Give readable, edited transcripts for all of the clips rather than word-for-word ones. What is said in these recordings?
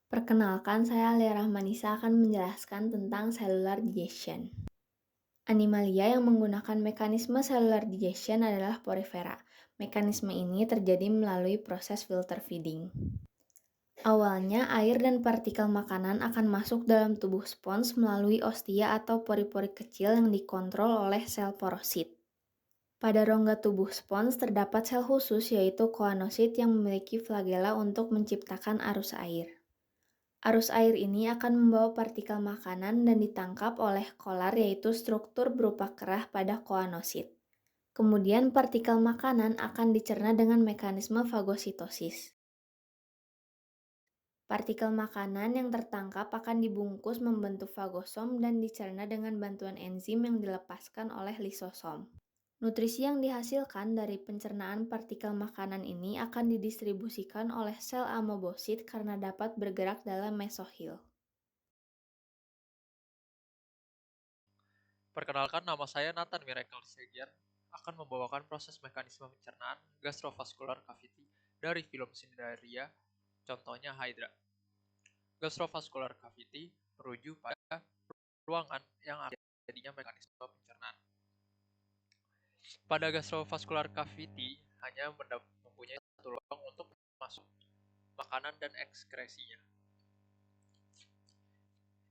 Perkenalkan, saya Lia Rahmanisa akan menjelaskan tentang cellular digestion. Animalia yang menggunakan mekanisme cellular digestion adalah porifera. Mekanisme ini terjadi melalui proses filter feeding. Awalnya, air dan partikel makanan akan masuk dalam tubuh spons melalui ostia atau pori-pori kecil yang dikontrol oleh sel porosit. Pada rongga tubuh spons terdapat sel khusus yaitu koanosit yang memiliki flagela untuk menciptakan arus air. Arus air ini akan membawa partikel makanan dan ditangkap oleh kolar yaitu struktur berupa kerah pada koanosit. Kemudian partikel makanan akan dicerna dengan mekanisme fagositosis. Partikel makanan yang tertangkap akan dibungkus membentuk fagosom dan dicerna dengan bantuan enzim yang dilepaskan oleh lisosom. Nutrisi yang dihasilkan dari pencernaan partikel makanan ini akan didistribusikan oleh sel amoebosit karena dapat bergerak dalam mesohil. Perkenalkan, nama saya Nathan Miracle Segian, akan membawakan proses mekanisme pencernaan gastrovascular cavity dari film Cnidaria, contohnya Hydra. Gastrovascular cavity merujuk pada ruangan yang jadinya mekanisme pencernaan. Pada gastrovascular cavity hanya mempunyai satu ruang untuk masuk makanan dan ekskresinya.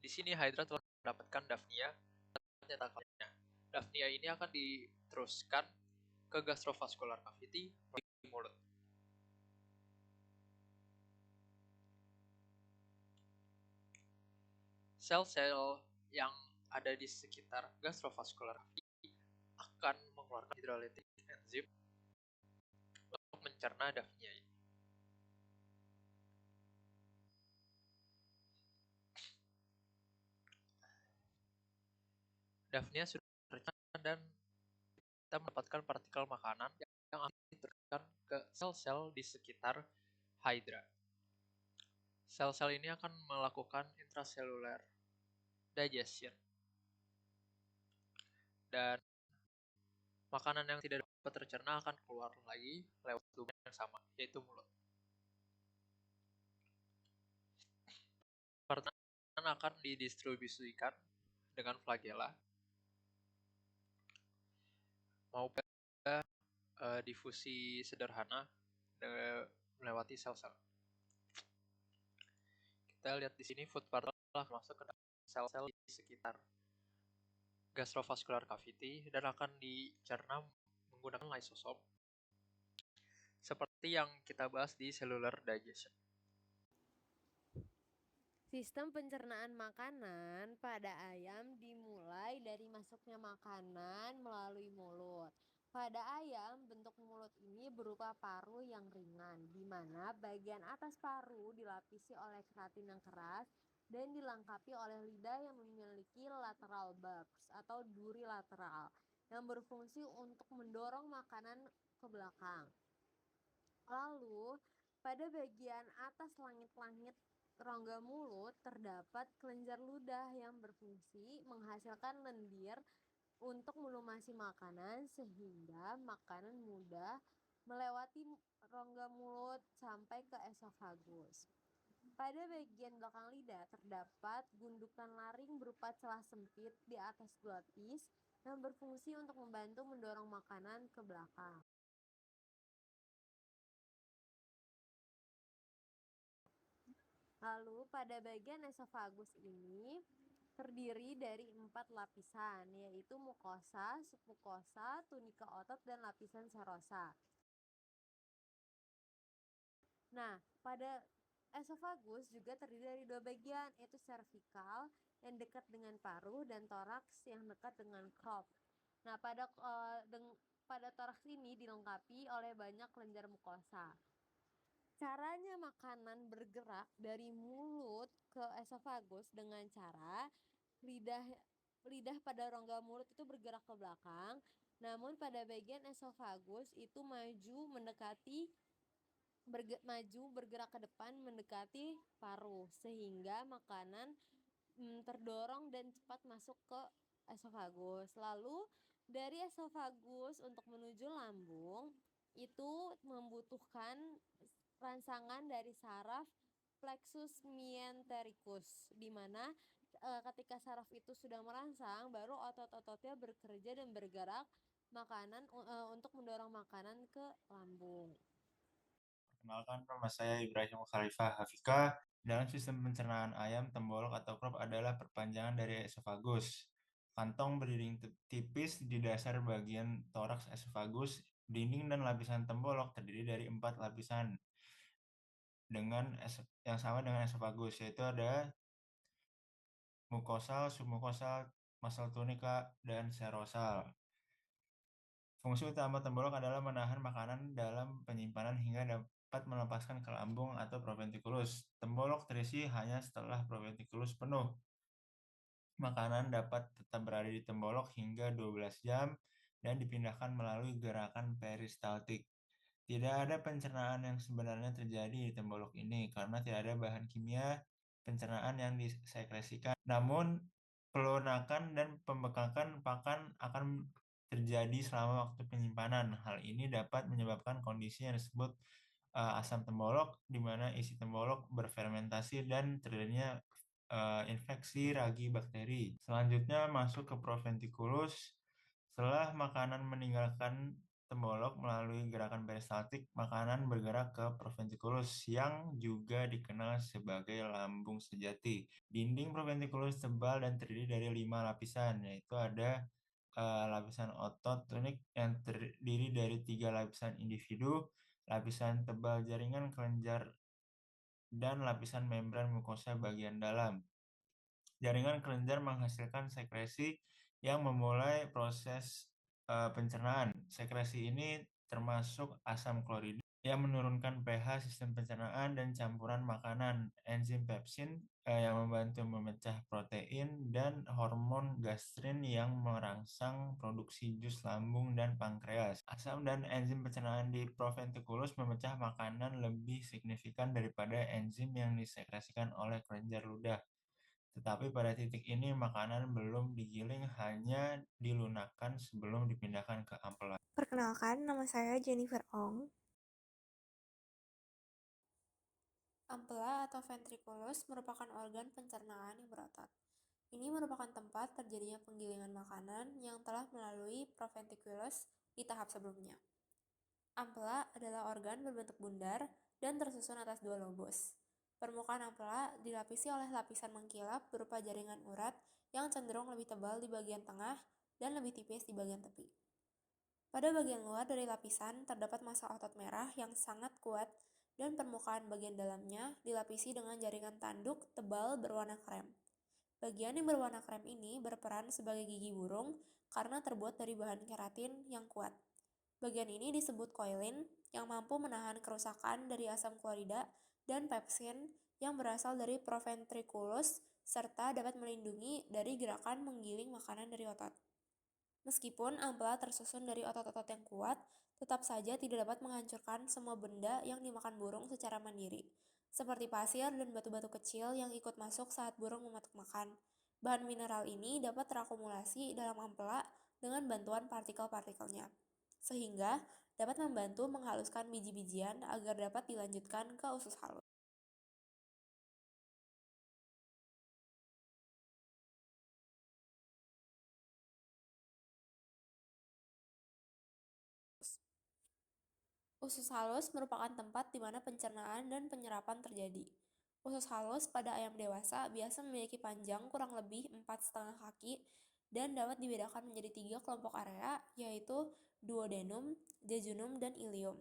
Di sini Hydra telah mendapatkan Daphnia dan tentakelnya. Daphnia ini akan diteruskan ke gastrovascular cavity melalui mulut. Sel-sel yang ada di sekitar gastrovascular cavity akan mengeluarkan hydrolytic enzim untuk mencerna Daphnia ini. Daphnia sudah tercerna dan kita mendapatkan partikel makanan yang akan diteruskan ke sel-sel di sekitar Hydra. Sel-sel ini akan melakukan intracellular digestion dan makanan yang tidak dapat tercerna akan keluar lagi lewat tubuh yang sama, yaitu mulut. Pertanyaan akan didistribusikan dengan flagella maupun difusi sederhana melewati sel-sel. Kita lihat di sini food particles telah masuk ke sel-sel di sekitar gastrovascular cavity dan akan dicerna menggunakan lysosom seperti yang kita bahas di cellular digestion. Sistem pencernaan makanan pada ayam dimulai dari masuknya makanan melalui mulut. Pada ayam, bentuk mulut ini berupa paru yang ringan, di mana bagian atas paru dilapisi oleh keratin yang keras dan dilengkapi oleh lidah yang memiliki lateral bulbs atau duri lateral yang berfungsi untuk mendorong makanan ke belakang. Lalu, pada bagian atas langit-langit rongga mulut terdapat kelenjar ludah yang berfungsi menghasilkan lendir untuk melumasi makanan sehingga makanan mudah melewati rongga mulut sampai ke esofagus. Pada bagian belakang lidah terdapat gundukan laring berupa celah sempit di atas glotis yang berfungsi untuk membantu mendorong makanan ke belakang. Lalu pada bagian esofagus ini terdiri dari 4 lapisan, yaitu mukosa, submukosa, tunika otot, dan lapisan serosa. Nah, pada esofagus juga terdiri dari 2 bagian, yaitu cervical yang dekat dengan paru dan toraks yang dekat dengan crop. Nah, pada toraks ini dilengkapi oleh banyak kelenjar mukosa. Caranya makanan bergerak dari mulut ke esofagus dengan cara lidah pada rongga mulut itu bergerak ke belakang, namun pada bagian esofagus itu maju bergerak ke depan mendekati paru sehingga makanan terdorong dan cepat masuk ke esofagus. Lalu dari esofagus untuk menuju lambung itu membutuhkan rangsangan dari saraf plexus myentericus, di mana ketika saraf itu sudah merangsang, baru otot-ototnya bekerja dan bergerak untuk mendorong makanan ke lambung. Perkenalkan, nama saya Ibrahim Khalifah Hafika. Dalam sistem pencernaan ayam, tembolok atau crop adalah perpanjangan dari esofagus. Kantong berdinding tipis di dasar bagian toraks esofagus. Dinding dan lapisan tembolok terdiri dari 4 lapisan yang sama dengan esofagus, yaitu ada mukosal, submukosal, muscle tunica, dan serosal. Fungsi utama tembolok adalah menahan makanan dalam penyimpanan hingga dapat melepaskan ke lambung atau proventriculus. Tembolok terisi hanya setelah proventriculus penuh. Makanan dapat tetap berada di tembolok hingga 12 jam dan dipindahkan melalui gerakan peristaltik. Tidak ada pencernaan yang sebenarnya terjadi di tembolok ini karena tidak ada bahan kimia pencernaan yang disekresikan. Namun, pelunakan dan pembekakan pakan akan terjadi selama waktu penyimpanan. Hal ini dapat menyebabkan kondisi yang disebut asam tembolok, di mana isi tembolok berfermentasi dan terjadinya infeksi ragi bakteri. Selanjutnya masuk ke proventriculus. Setelah makanan meninggalkan tembolok melalui gerakan peristaltik, makanan bergerak ke proventriculus yang juga dikenal sebagai lambung sejati. Dinding proventriculus tebal dan terdiri dari 5 lapisan, yaitu ada lapisan otot tunik yang terdiri dari 3 lapisan individu, lapisan tebal jaringan kelenjar, dan lapisan membran mukosa bagian dalam. Jaringan kelenjar menghasilkan sekresi yang memulai proses pencernaan. Sekresi ini termasuk asam klorida yang menurunkan pH sistem pencernaan dan campuran makanan, enzim pepsin yang membantu memecah protein, dan hormon gastrin yang merangsang produksi jus lambung dan pankreas. Asam dan enzim pencernaan di proventriculus memecah makanan lebih signifikan daripada enzim yang disekresikan oleh kelenjar ludah. Tetapi pada titik ini makanan belum digiling, hanya dilunakkan sebelum dipindahkan ke ampela. Perkenalkan, nama saya Jennifer Ong. Ampela atau ventriculus merupakan organ pencernaan yang berotot. Ini merupakan tempat terjadinya penggilingan makanan yang telah melalui proventriculus di tahap sebelumnya. Ampela adalah organ berbentuk bundar dan tersusun atas 2 lobus. Permukaan ampela dilapisi oleh lapisan mengkilap berupa jaringan urat yang cenderung lebih tebal di bagian tengah dan lebih tipis di bagian tepi. Pada bagian luar dari lapisan terdapat massa otot merah yang sangat kuat dan permukaan bagian dalamnya dilapisi dengan jaringan tanduk tebal berwarna krem. Bagian yang berwarna krem ini berperan sebagai gigi burung karena terbuat dari bahan keratin yang kuat. Bagian ini disebut koilin yang mampu menahan kerusakan dari asam klorida dan pepsin yang berasal dari proventriculus serta dapat melindungi dari gerakan menggiling makanan dari otot. Meskipun ampela tersusun dari otot-otot yang kuat, tetap saja tidak dapat menghancurkan semua benda yang dimakan burung secara mandiri, seperti pasir dan batu-batu kecil yang ikut masuk saat burung mematuk makan. Bahan mineral ini dapat terakumulasi dalam ampela dengan bantuan partikel-partikelnya, sehingga dapat membantu menghaluskan biji-bijian agar dapat dilanjutkan ke usus halus. Usus halus merupakan tempat di mana pencernaan dan penyerapan terjadi. Usus halus pada ayam dewasa biasa memiliki panjang kurang lebih 4,5 kaki dan dapat dibedakan menjadi 3 kelompok area, yaitu duodenum, jejunum, dan ileum.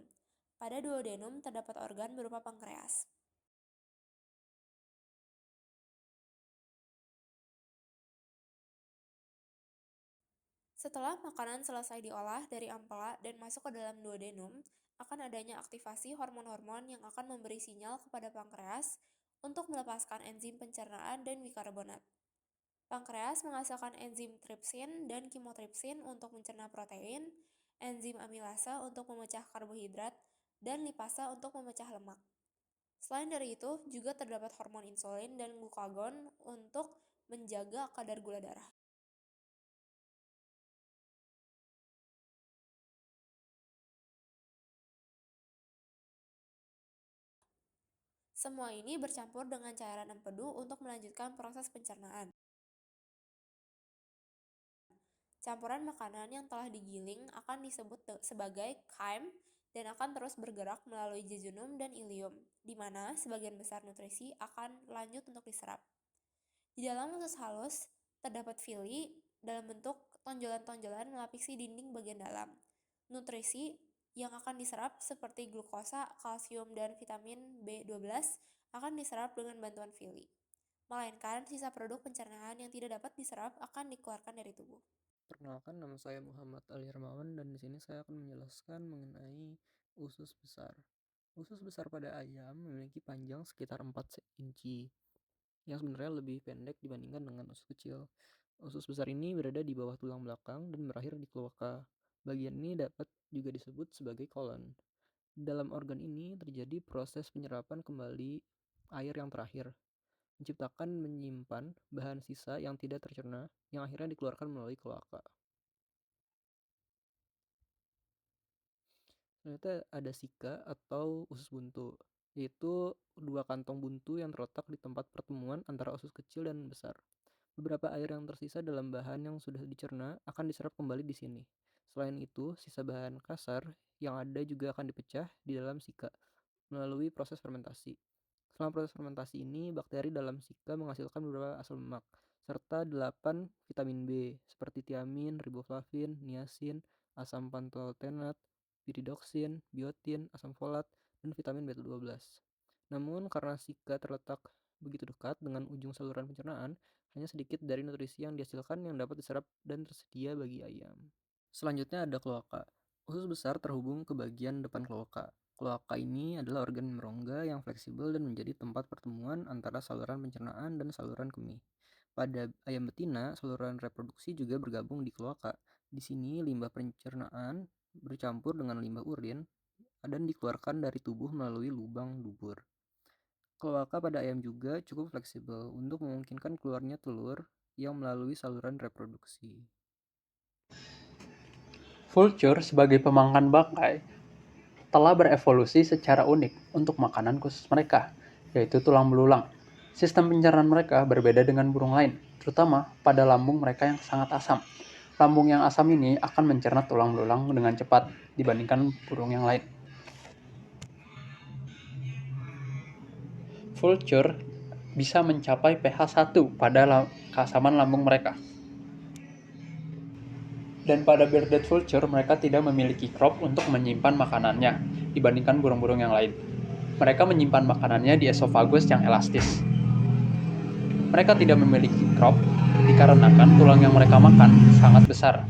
Pada duodenum terdapat organ berupa pankreas. Setelah makanan selesai diolah dari ampela dan masuk ke dalam duodenum, akan adanya aktivasi hormon-hormon yang akan memberi sinyal kepada pankreas untuk melepaskan enzim pencernaan dan bikarbonat. Pankreas menghasilkan enzim tripsin dan kimotripsin untuk mencerna protein, enzim amilase untuk memecah karbohidrat, dan lipase untuk memecah lemak. Selain dari itu, juga terdapat hormon insulin dan glukagon untuk menjaga kadar gula darah. Semua ini bercampur dengan cairan empedu untuk melanjutkan proses pencernaan. Campuran makanan yang telah digiling akan disebut sebagai chyme dan akan terus bergerak melalui jejunum dan ileum, di mana sebagian besar nutrisi akan lanjut untuk diserap. Di dalam usus halus, terdapat villi dalam bentuk tonjolan-tonjolan melapisi dinding bagian dalam. Nutrisi yang akan diserap seperti glukosa, kalsium, dan vitamin B12 akan diserap dengan bantuan villi. Melainkan sisa produk pencernaan yang tidak dapat diserap akan dikeluarkan dari tubuh. Perkenalkan, nama saya Muhammad Ali Hermawan dan di sini saya akan menjelaskan mengenai usus besar. Usus besar pada ayam memiliki panjang sekitar 4 inci, yang sebenarnya lebih pendek dibandingkan dengan usus kecil. Usus besar ini berada di bawah tulang belakang dan berakhir di kloaka. Bagian ini dapat juga disebut sebagai kolon. Dalam organ ini terjadi proses penyerapan kembali air yang terakhir, menyimpan bahan sisa yang tidak tercerna yang akhirnya dikeluarkan melalui kloaka. Ternyata ada sika atau usus buntu, yaitu dua kantong buntu yang terletak di tempat pertemuan antara usus kecil dan besar. Beberapa air yang tersisa dalam bahan yang sudah dicerna akan diserap kembali di sini. Selain itu, sisa bahan kasar yang ada juga akan dipecah di dalam sika melalui proses fermentasi. Selama proses fermentasi ini, bakteri dalam sika menghasilkan beberapa asam lemak, serta 8 vitamin B, seperti tiamin, riboflavin, niacin, asam pantothenat, piridoksin, biotin, asam folat, dan vitamin B12. Namun, karena sika terletak begitu dekat dengan ujung saluran pencernaan, hanya sedikit dari nutrisi yang dihasilkan yang dapat diserap dan tersedia bagi ayam. Selanjutnya ada kloaka. Usus besar terhubung ke bagian depan kloaka. Kloaka ini adalah organ merongga yang fleksibel dan menjadi tempat pertemuan antara saluran pencernaan dan saluran kemih. Pada ayam betina, saluran reproduksi juga bergabung di kloaka. Di sini limbah pencernaan bercampur dengan limbah urin dan dikeluarkan dari tubuh melalui lubang dubur. Kloaka pada ayam juga cukup fleksibel untuk memungkinkan keluarnya telur yang melalui saluran reproduksi. Vulture sebagai pemakan bangkai telah berevolusi secara unik untuk makanan khusus mereka, yaitu tulang belulang. Sistem pencernaan mereka berbeda dengan burung lain, terutama pada lambung mereka yang sangat asam. Lambung yang asam ini akan mencerna tulang belulang dengan cepat dibandingkan burung yang lain. Vulture bisa mencapai pH 1 pada keasaman lambung mereka. Dan pada bearded vulture, mereka tidak memiliki crop untuk menyimpan makanannya dibandingkan burung-burung yang lain. Mereka menyimpan makanannya di esofagus yang elastis. Mereka tidak memiliki crop dikarenakan tulang yang mereka makan sangat besar.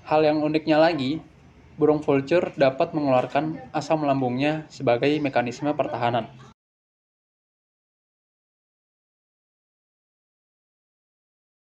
Hal yang uniknya lagi, burung vulture dapat mengeluarkan asam lambungnya sebagai mekanisme pertahanan.